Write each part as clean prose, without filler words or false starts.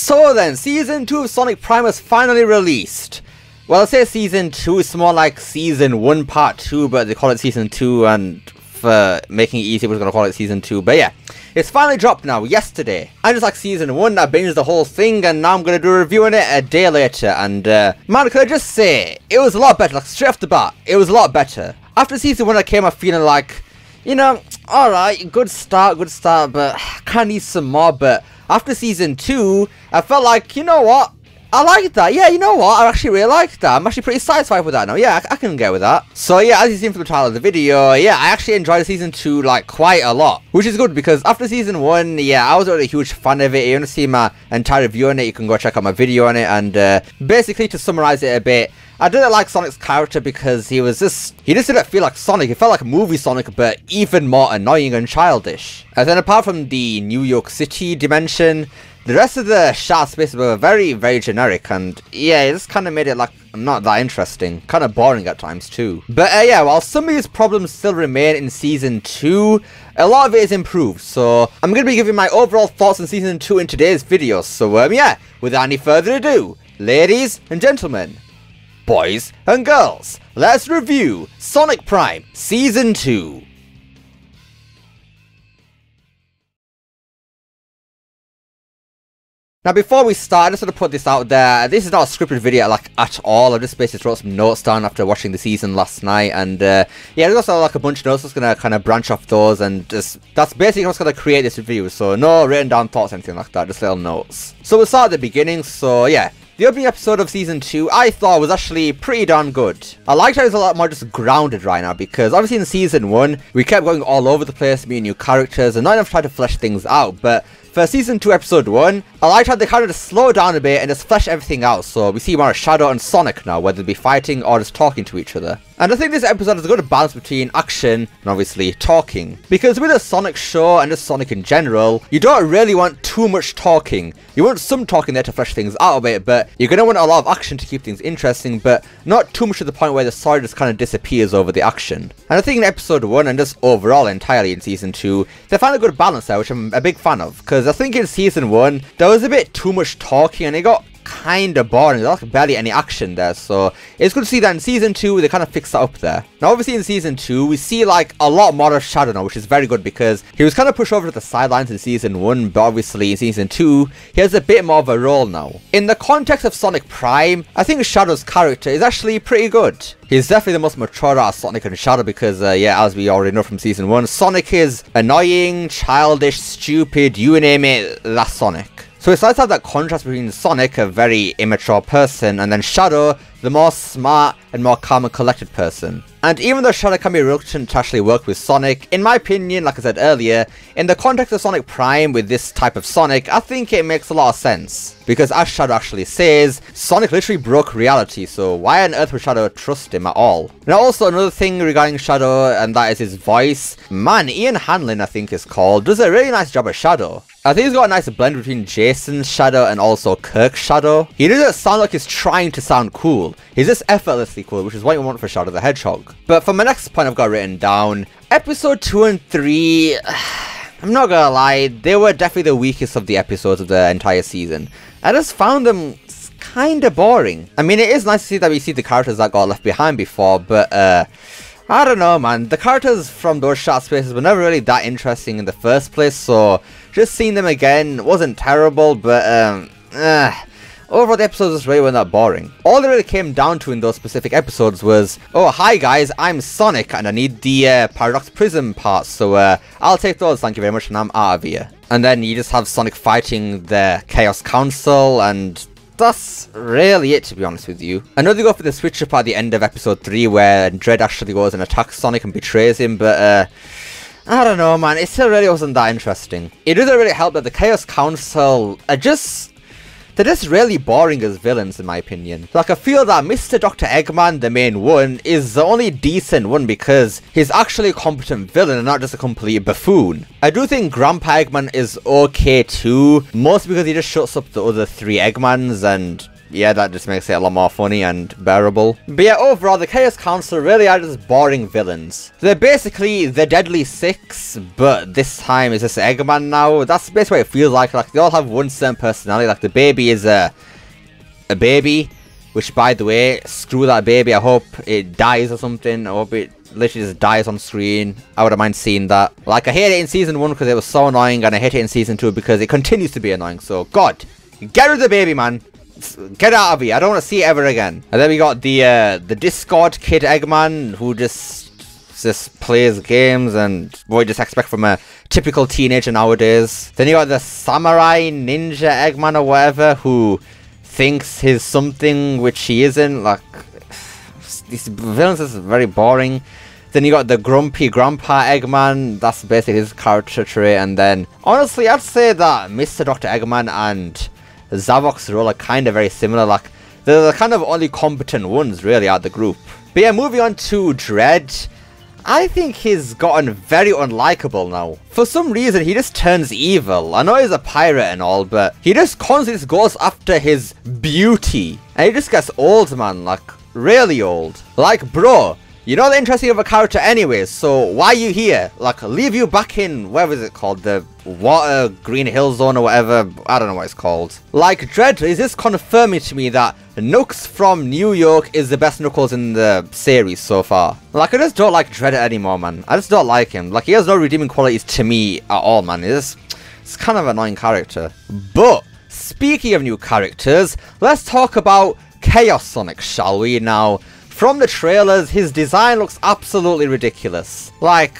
So then, Season 2 of Sonic Prime was finally released. Well, I say Season 2, it's more like Season 1 Part 2, but they call it Season 2, and for making it easy, we're going to call it Season 2. But yeah, it's finally dropped now, yesterday. And just like Season 1, I binged the whole thing, and now I'm going to do a review on it a day later. And man, can I just say, it was a lot better, like straight off the bat, it was a lot better. After Season 1, I came out feeling like, you know, alright, good start, but I kind of need some more. But after Season 2, I felt like, you know what? I like that. Yeah, you know what? I actually really like that. I'm actually pretty satisfied with that now. Yeah, I can get with that. So yeah, as you've seen from the title of the video, yeah, I actually enjoyed Season 2 like quite a lot. Which is good because after Season 1, yeah, I was already a huge fan of it. If you want to see my entire review on it, you can go check out my video on it. And basically, to summarize it a bit, I didn't like Sonic's character because he just didn't feel like Sonic. He felt like a movie Sonic, but even more annoying and childish. And then apart from the New York City dimension, the rest of the shot spaces were very, very generic, and yeah, it just kind of made it like not that interesting. Kind of boring at times too. But yeah, while some of these problems still remain in Season 2, a lot of it is improved. So I'm going to be giving my overall thoughts on Season 2 in today's video. So yeah, without any further ado, ladies and gentlemen, boys and girls, let's review Sonic Prime Season 2. Now before we start, I just want to put this out there, this is not a scripted video like at all. I just basically wrote some notes down after watching the season last night, and yeah, there's also like a bunch of notes that's going to kind of branch off those, and that's basically what's going to create this review. So no written down thoughts or anything like that, just little notes. So we'll start at the beginning. So yeah, the opening episode of Season 2 I thought was actually pretty darn good. I liked how it was a lot more just grounded right now, because obviously in Season 1 we kept going all over the place, meeting new characters and not enough trying to flesh things out. But for Season 2 Episode 1, I liked how they kind of just slow down a bit and just flesh everything out. So we see more of Shadow and Sonic now, whether they be fighting or just talking to each other. And I think this episode is a good balance between action and obviously talking. Because with a Sonic show and just Sonic in general, you don't really want too much talking. You want some talking there to flesh things out a bit, but you're going to want a lot of action to keep things interesting, but not too much to the point where the story just kind of disappears over the action. And I think in Episode 1 and just overall entirely in Season 2, they found a good balance there, which I'm a big fan of. Because I think in Season 1, there was a bit too much talking and it got kind of boring. There's like barely any action there, so it's good to see that in Season 2 they kind of fixed that up there. Now obviously in Season 2 we see like a lot more of Shadow now, which is very good because he was kind of pushed over to the sidelines in Season 1, but obviously in Season 2 he has a bit more of a role now. In the context of Sonic Prime, I think Shadow's character is actually pretty good. He's definitely the most mature out of Sonic and Shadow because, yeah, as we already know from Season 1, Sonic is annoying, childish, stupid, you name it, that's Sonic. So it's nice to have that contrast between Sonic, a very immature person, and then Shadow, the more smart and more calm and collected person. And even though Shadow can be reluctant to actually work with Sonic, in my opinion, like I said earlier, in the context of Sonic Prime with this type of Sonic, I think it makes a lot of sense. Because as Shadow actually says, Sonic literally broke reality, so why on earth would Shadow trust him at all? Now also another thing regarding Shadow, and that is his voice. Man, Ian Hanlon I think is called, does a really nice job of Shadow. I think he's got a nice blend between Jason's Shadow and also Kirk's Shadow. He doesn't sound like he's trying to sound cool. He's just effortlessly cool, which is what you want for Shadow the Hedgehog. But for my next point I've got written down, Episode 2 and 3, I'm not gonna lie, they were definitely the weakest of the episodes of the entire season. I just found them kinda boring. I mean, it is nice to see that we see the characters that got left behind before, but I don't know, man. The characters from those short spaces were never really that interesting in the first place, so just seeing them again wasn't terrible, but overall the episodes just really weren't that boring. All that really came down to in those specific episodes was, oh hi guys, I'm Sonic and I need the Paradox Prism parts, so I'll take those, thank you very much, and I'm out of here. And then you just have Sonic fighting the Chaos Council, and that's really it, to be honest with you. I know they go for the switch up at the end of Episode 3 where Dread actually goes and attacks Sonic and betrays him, but I don't know, man, it still really wasn't that interesting. It doesn't really help that the Chaos Council are they're just really boring as villains in my opinion. Like I feel that Mr. Dr. Eggman, the main one, is the only decent one because he's actually a competent villain and not just a complete buffoon. I do think Grandpa Eggman is okay too, mostly because he just shuts up the other three Eggmans and yeah, that just makes it a lot more funny and bearable. But yeah, overall, the Chaos Council really are just boring villains. They're basically the Deadly Six, but this time it's just Eggman now. That's basically what it feels like. Like, they all have one certain personality. Like, the baby is a baby, which, by the way, screw that baby. I hope it dies or something. I hope it literally just dies on screen. I wouldn't mind seeing that. Like, I hate it in Season 1 because it was so annoying, and I hate it in Season 2 because it continues to be annoying. So, God, get rid of the baby, man. Get out of here. I don't want to see it ever again. And then we got the Discord kid Eggman, who just plays games and what you just expect from a typical teenager nowadays. Then you got the Samurai Ninja Eggman or whatever, who thinks he's something which he isn't. Like, these villains is very boring. Then you got the Grumpy Grandpa Eggman. That's basically his character trait. And then, honestly, I'd say that Mr. Dr. Eggman and Zavok's role are kind of very similar. Like, they're the kind of only competent ones, really, out of the group. But yeah, moving on to Dread. I think he's gotten very unlikable now. For some reason, he just turns evil. I know he's a pirate and all, but he just constantly goes after his beauty. And he just gets old, man. Like, really old. Like, bro, you're not interesting of a character anyways, so why are you here? Like, leave you back in, where was it called? The Water Green Hill Zone or whatever. I don't know what it's called. Like, Dread is just confirming to me that Knuckles from New York is the best Knuckles in the series so far. Like, I just don't like Dread anymore, man. I just don't like him. Like, he has no redeeming qualities to me at all, man. It's kind of an annoying character. But, speaking of new characters, let's talk about Chaos Sonic, shall we? Now, from the trailers, his design looks absolutely ridiculous. Like,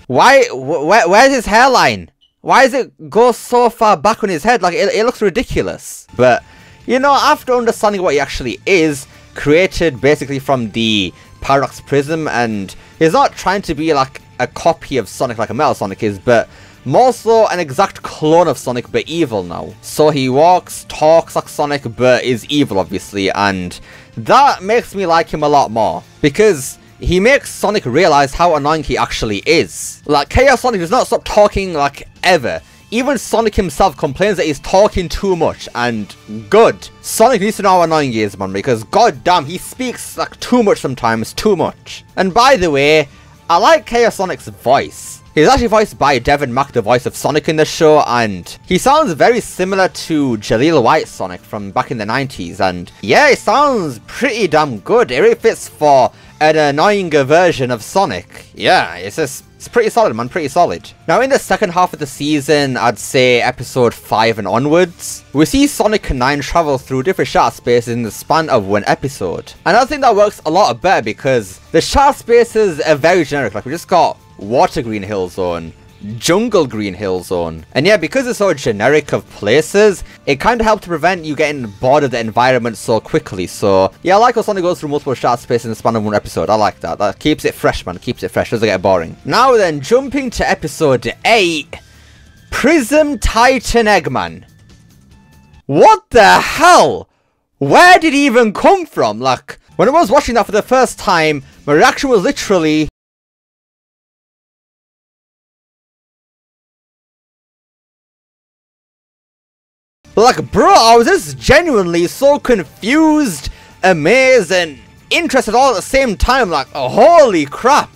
where's his hairline? Why does it go so far back on his head? Like, it looks ridiculous. But, you know, after understanding what he actually is, created basically from the Paradox Prism, and he's not trying to be like a copy of Sonic like a Metal Sonic is, but more so an exact clone of Sonic, but evil now. So he walks, talks like Sonic, but is evil, obviously, and that makes me like him a lot more, because he makes Sonic realize how annoying he actually is. Like, Chaos Sonic does not stop talking, like, ever. Even Sonic himself complains that he's talking too much, and good. Sonic needs to know how annoying he is, man, because goddamn, he speaks, like, too much sometimes, too much. And by the way, I like Chaos Sonic's voice. He's actually voiced by Devin Mack, the voice of Sonic in the show, and he sounds very similar to Jaleel White Sonic from back in the 90s, and yeah, it sounds pretty damn good. It really fits for an annoyinger version of Sonic. Yeah, it's pretty solid, man, pretty solid. Now, in the second half of the season, I'd say episode 5 and onwards, we see Sonic and 9 travel through different shadow spaces in the span of one episode. And I think that works a lot better because the shadow spaces are very generic. Like, we just got Water Green Hill Zone, Jungle Green Hill Zone. And yeah, because it's so generic of places, it kind of helps to prevent you getting bored of the environment so quickly. So yeah, I like how Sonic goes through multiple shadow spaces in the span of one episode. I like that. That keeps it fresh, man. Keeps it fresh. Doesn't get boring. Now then, jumping to episode 8, Prism Titan Eggman. What the hell? Where did he even come from? Like, when I was watching that for the first time, my reaction was literally, like, bro, I was just genuinely so confused, amazed, and interested all at the same time. Like, oh, holy crap.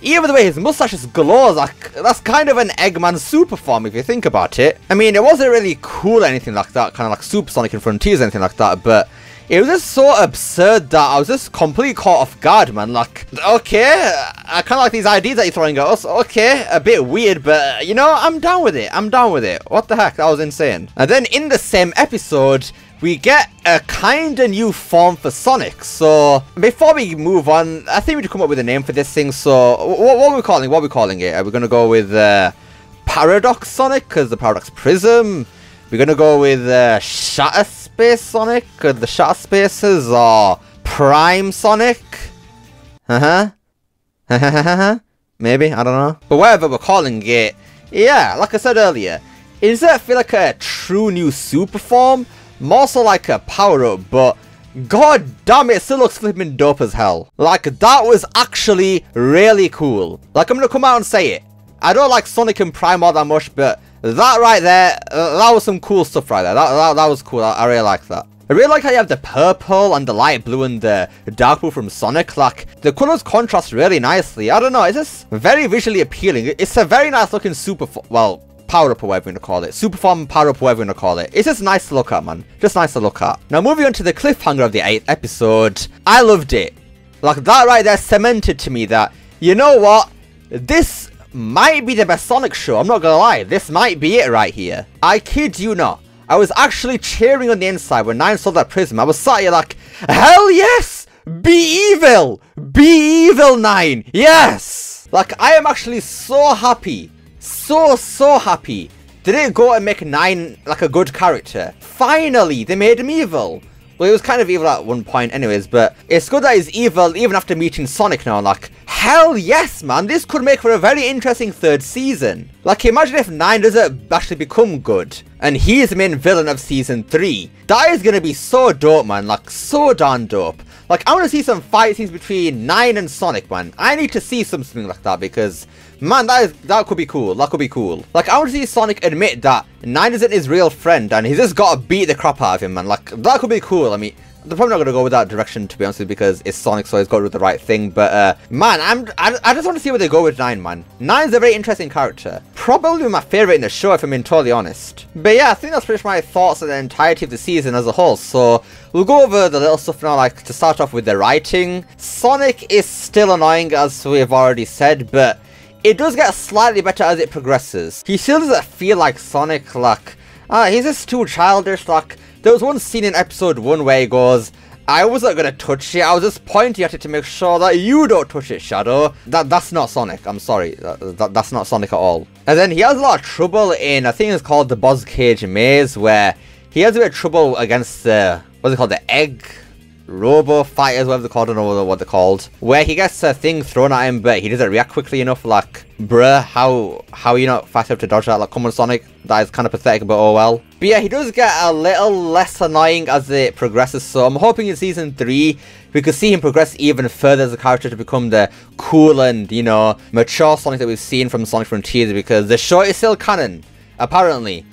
Even the way his mustache just glows, like, that's kind of an Eggman super form if you think about it. I mean, it wasn't really cool or anything like that, kind of like Super Sonic and Frontiers or anything like that, but it was just so absurd that I was just completely caught off guard, man. Like, okay, I kind of like these ideas that you're throwing at us. Okay, a bit weird, but, you know, I'm down with it. I'm down with it. What the heck? That was insane. And then in the same episode, we get a kind of new form for Sonic. So, before we move on, I think we need to come up with a name for this thing. So, what are we calling it? What are we calling it? Are we going to go with Paradox Sonic? Because the Paradox Prism? We're going to go with Shatter Space Sonic? Because the Shatter Spaces? Or Prime Sonic? Maybe? I don't know. But whatever we're calling it, yeah, like I said earlier, it doesn't feel like a true new super form. More so like a power-up, but god damn it still looks flipping dope as hell. Like, that was actually really cool. Like, I'm gonna come out and say it. I don't like Sonic and Prime all that much, but that right there, that was some cool stuff right there. That was cool. I really like that. I really like how you have the purple and the light blue and the dark blue from Sonic. Like, the colours contrast really nicely. I don't know, it's just very visually appealing. It's a very nice looking power up or whatever you want to call it. Super form, power up, whatever you want to call it. It's just nice to look at, man. Just nice to look at. Now, moving on to the cliffhanger of the 8th episode. I loved it. Like, that right there cemented to me that, you know what? This might be the best Sonic show. I'm not gonna lie. This might be it right here. I kid you not. I was actually cheering on the inside when 9 saw that prism. I was sat here like, hell yes! Be evil! Be evil, 9! Yes! Like, I am actually so happy. So happy. They didn't go and make 9 like a good character. Finally, they made him evil. Well, he was kind of evil at one point anyways, but it's good that he's evil even after meeting Sonic now. Like, hell yes, man. This could make for a very interesting 3rd season. Like, imagine if 9 doesn't actually become good, and he's the main villain of season 3. That is gonna be so dope, man. Like, so darn dope. Like, I want to see some fight scenes between 9 and Sonic, man. I need to see something like that because, man, that could be cool. That could be cool. Like, I want to see Sonic admit that 9 isn't his real friend and he's just got to beat the crap out of him, man. Like, that could be cool. I mean, they're probably not going to go with that direction, to be honest with you, because it's Sonic, so he's got to do the right thing. But, man, I just want to see where they go with 9, man. 9's a very interesting character. Probably my favourite in the show, if I'm being totally honest. But yeah, I think that's pretty much my thoughts on the entirety of the season as a whole. So, we'll go over the little stuff now, like, to start off with the writing. Sonic is still annoying, as we've already said, but it does get slightly better as it progresses. He still doesn't feel like Sonic, like, he's just too childish. Like, there was one scene in episode 1 where he goes, I wasn't gonna touch it, I was just pointing at it to make sure that you don't touch it, Shadow. That's not Sonic, I'm sorry, that's not Sonic at all. And then he has a lot of trouble in, I think it's called the Boss Cage Maze, where he has a bit of trouble against the, what's it called, the egg robo fighters, whatever they're called, I don't know what they're called, where he gets a thing thrown at him but he doesn't react quickly enough. Like, bruh, how are you not fast enough to dodge that? Like, come on, Sonic, that is kind of pathetic, but oh well. But yeah, he does get a little less annoying as it progresses, so I'm hoping in season 3 we could see him progress even further as a character to become the cool and, you know, mature Sonic that we've seen from Sonic Frontiers, because the show is still canon, apparently.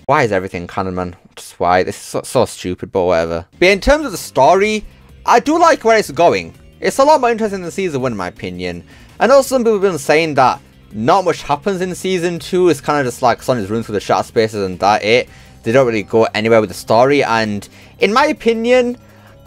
Why is everything canon, man? Just why? This is so stupid, but whatever. But in terms of the story, I do like where it's going. It's a lot more interesting than season 1 in my opinion. I know some people have been saying that not much happens in season 2. It's kind of just like Sonic's running through the shadow spaces and that's it. They don't really go anywhere with the story, and in my opinion,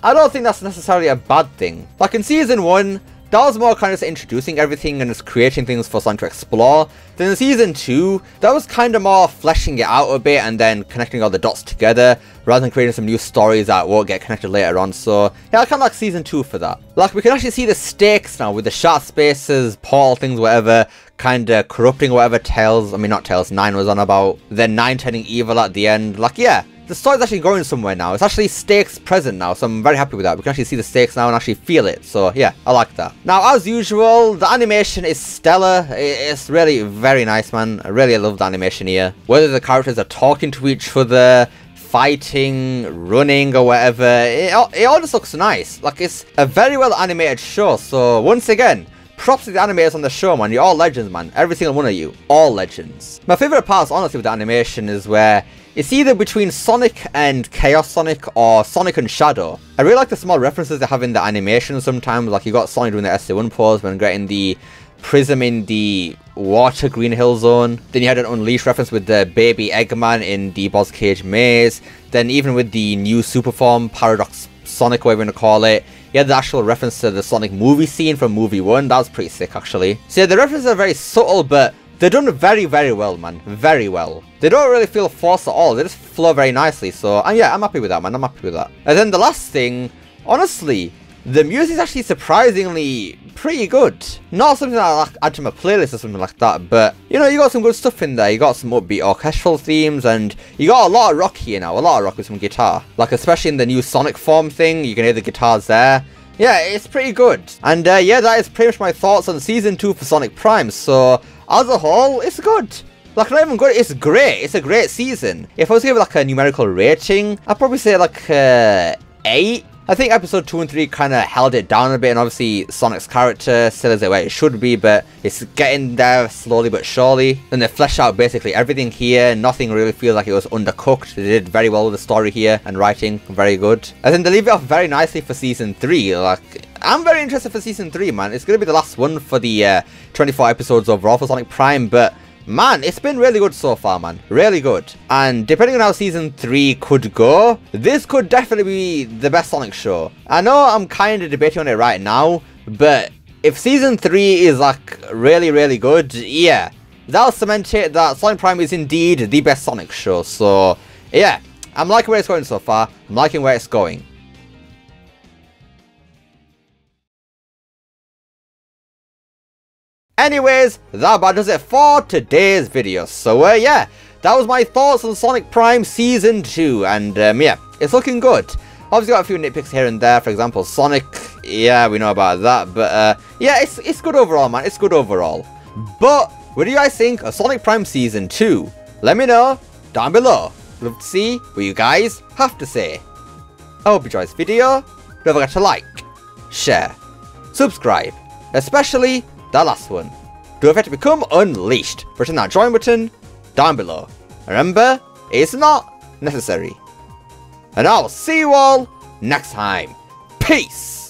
I don't think that's necessarily a bad thing. Like in season 1, that was more kind of just introducing everything and just creating things for Sonic to explore. Then in season 2, that was kind of more fleshing it out a bit and then connecting all the dots together, rather than creating some new stories that won't get connected later on. So yeah, I kind of like season 2 for that. Like, we can actually see the stakes now with the shot spaces, portal things, whatever, kind of corrupting whatever Tails, I mean not Tails, 9 was on about. Then 9 turning evil at the end. Like, yeah. The story's actually going somewhere now. It's actually stakes present now, so I'm very happy with that. We can actually see the stakes now and actually feel it. So yeah, I like that. Now, as usual, the animation is stellar. It's really very nice, man. I really love the animation here. Whether the characters are talking to each other, fighting, running, or whatever, it all just looks nice. Like, it's a very well animated show. So once again, props to the animators on the show, man. You're all legends, man. Every single one of you. All legends. My favourite parts, honestly, with the animation is where it's either between Sonic and Chaos Sonic or Sonic and Shadow. I really like the small references they have in the animation sometimes. Like, you got Sonic doing the SA1 pose when getting the Prism in the water Green Hill Zone. Then you had an Unleashed reference with the baby Eggman in the Boss Cage Maze. Then even with the new super form, Paradox Sonic, whatever you want to call it, you had the actual reference to the Sonic movie scene from movie 1. That was pretty sick, actually. So yeah, the references are very subtle, but they're done very, very well, man. Very well. They don't really feel forced at all. They just flow very nicely. So, and yeah, I'm happy with that, man. I'm happy with that. And then the last thing, honestly, the music's actually surprisingly pretty good. Not something that I like add to my playlist or something like that, but, you know, you got some good stuff in there. You got some upbeat orchestral themes, and you got a lot of rock here now. A lot of rock with some guitar. Like, especially in the new Sonic form thing, you can hear the guitars there. Yeah, it's pretty good. And yeah, that is pretty much my thoughts on season 2 for Sonic Prime. So, as a whole, it's good. Like, not even good, it's great. It's a great season. If I was to give it like a numerical rating, I'd probably say like 8. I think episode 2 and 3 kind of held it down a bit, and obviously Sonic's character still isn't where it should be, but it's getting there slowly but surely. Then they flesh out basically everything here. Nothing really feels like it was undercooked. They did very well with the story here, and writing very good. I think they leave it off very nicely for season 3. Like, I'm very interested for season 3, man. It's going to be the last one for the 24 episodes overall for Sonic Prime, but man, it's been really good so far, man. Really good. And depending on how season 3 could go, this could definitely be the best Sonic show. I know I'm kind of debating on it right now, but if season 3 is like really, really good, yeah, that'll cement it that Sonic Prime is indeed the best Sonic show. So yeah, I'm liking where it's going so far. I'm liking where it's going. Anyways, that about does it for today's video. So yeah, that was my thoughts on Sonic Prime Season 2, and yeah, it's looking good. Obviously got a few nitpicks here and there, for example Sonic, yeah, we know about that, but yeah, it's good overall, man, it's good overall. But what do you guys think of Sonic Prime Season 2? Let me know down below. Love to see what you guys have to say. I hope you enjoyed this video. Don't forget to like, share, subscribe, especially that last one. Don't forget to become unleashed. Pressing that join button down below. Remember, it's not necessary. And I'll see you all next time. Peace!